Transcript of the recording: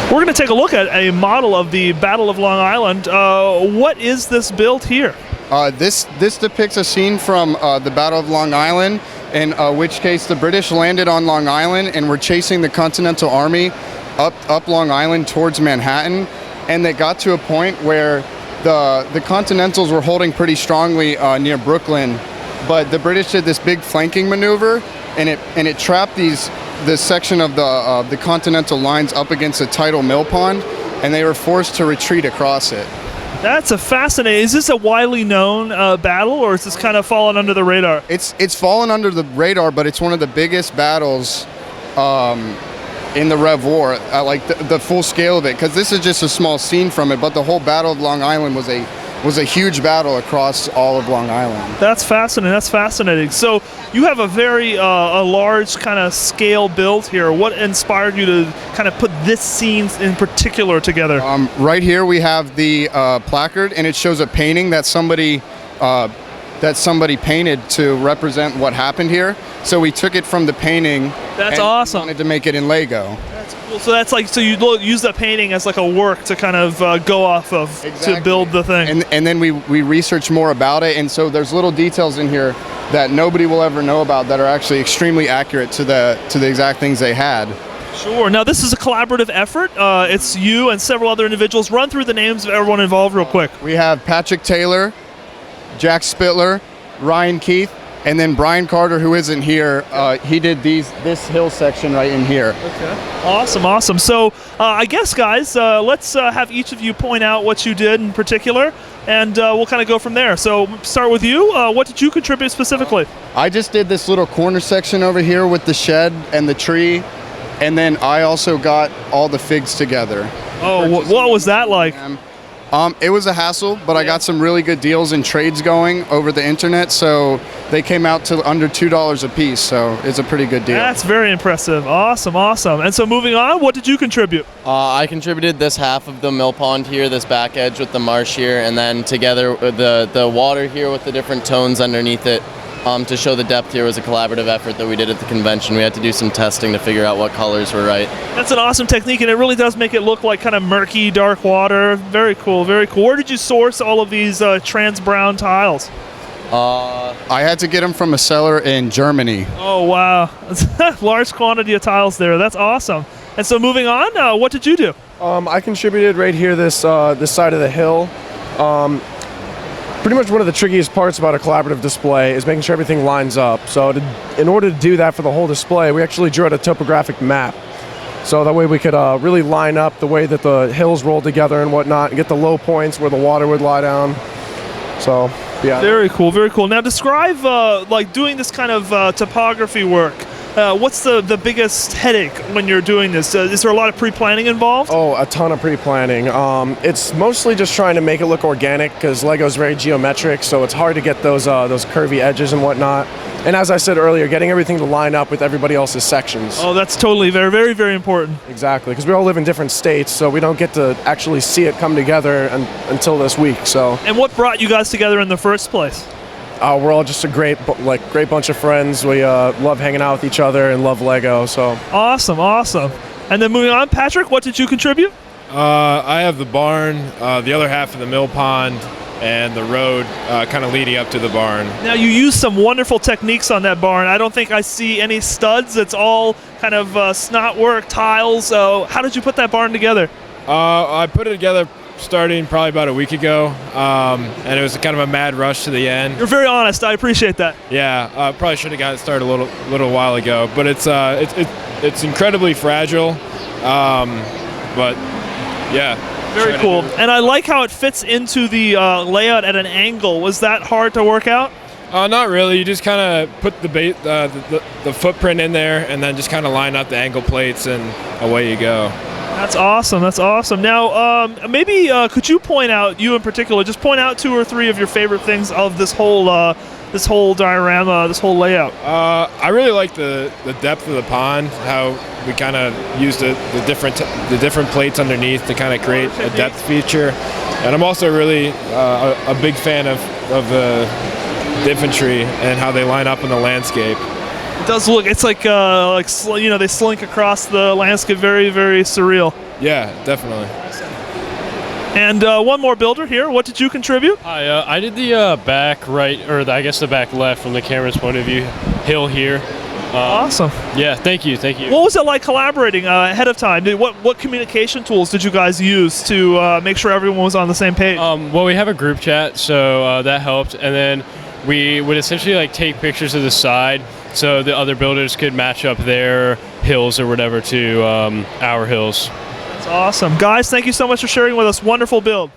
We're going to take a look at a model of the Battle of Long Island. What is this built here? This depicts a scene from the Battle of Long Island, in which case the British landed on Long Island and were chasing the Continental Army up Long Island towards Manhattan, and they got to a point where the Continentals were holding pretty strongly near Brooklyn, but the British did this big flanking maneuver, and it trapped this section of the Continental lines up against a tidal mill pond, and they were forced to retreat across it. That's a fascinating. Is this a widely known battle, or is this kind of fallen under the radar? It's fallen under the radar, but it's one of the biggest battles in the Rev War. Like the full scale of it, because this is just a small scene from it, but the whole Battle of Long Island was a huge battle across all of Long Island. That's fascinating. That's fascinating. So you have a very a large kind of scale build here. What inspired you to kind of put this scene in particular together? Right here we have the placard, and it shows a painting that somebody painted to represent what happened here. So we took it from the painting. That's and awesome. Wanted to make it in Lego. That's cool. So that's like, so you use that painting as like a work to kind of go off of to build the thing. And then we researched more about it, and so there's little details in here that nobody will ever know about that are actually extremely accurate to the exact things they had. Sure. Now this is a collaborative effort. It's you and several other individuals. Run through the names of everyone involved real quick. We have Patrick Taylor, Jack Spittler, Ryan Keith, and then Brian Carter, who isn't here. He did this hill section right in here. Okay. Awesome. So I guess, guys, let's have each of you point out what you did in particular, and we'll kind of go from there. So start with you. What did you contribute specifically? I just did this little corner section over here with the shed and the tree, and then I also got all the figs together. Oh, what was that like? It was a hassle, but I got some really good deals and trades going over the internet, so they came out to under $2 a piece, so it's a pretty good deal. That's very impressive. Awesome. And so moving on, what did you contribute? I contributed this half of the mill pond here, this back edge with the marsh here, and then together with the water here with the different tones underneath it. To show the depth here was a collaborative effort that we did at the convention. We had to do some testing to figure out what colors were right. That's an awesome technique, and it really does make it look like kind of murky, dark water. Very cool. Where did you source all of these trans brown tiles? I had to get them from a seller in Germany. Oh, wow. Large quantity of tiles there. That's awesome. And so moving on, what did you do? I contributed right here, this side of the hill. Pretty much one of the trickiest parts about a collaborative display is making sure everything lines up. So in order to do that for the whole display, we actually drew out a topographic map. So that way we could really line up the way that the hills roll together and whatnot, and get the low points where the water would lie down. So, yeah. Very cool. Now describe, like doing this kind of topography work. What's the biggest headache when you're doing this? Is there a lot of pre-planning involved? Oh, a ton of pre-planning. It's mostly just trying to make it look organic, because Lego's very geometric, so it's hard to get those curvy edges and whatnot. And as I said earlier, getting everything to line up with everybody else's sections. Oh, that's totally very important. Exactly, because we all live in different states, so we don't get to actually see it come together until this week. So. And what brought you guys together in the first place? We're all just a great bunch of friends. We love hanging out with each other and love Lego. So awesome. And then moving on, Patrick, what did you contribute? I have the barn, the other half of the mill pond, and the road kind of leading up to the barn. Now you used some wonderful techniques on that barn. I don't think I see any studs. It's all kind of snot work, tiles. How did you put that barn together? I put it together starting probably about a week ago, and it was kind of a mad rush to the end. You're very honest. I appreciate that. Yeah, probably should have got it started a little while ago, but it's incredibly fragile, but yeah. Very cool. And I like how it fits into the layout at an angle. Was that hard to work out? Not really. You just kind of put the footprint in there, and then just kind of line up the angle plates, and away you go. That's awesome. Now, maybe could you point out, you in particular, just point out 2 or 3 of your favorite things of this whole diorama, this whole layout? I really like the depth of the pond, how we kind of used the different plates underneath to kind of create a depth feature. And I'm also really a big fan of the infantry and how they line up in the landscape. It does look. It's like they slink across the landscape. Very, very surreal. Yeah, definitely. And one more builder here. What did you contribute? Hi, I did the back right, or I guess the back left from the camera's point of view, hill here. Awesome. Yeah, thank you. What was it like collaborating ahead of time? What communication tools did you guys use to make sure everyone was on the same page? Well, we have a group chat, so that helped, and then we would essentially like take pictures of the side, so the other builders could match up their hills or whatever to our hills. That's awesome. Guys, thank you so much for sharing with us. Wonderful build.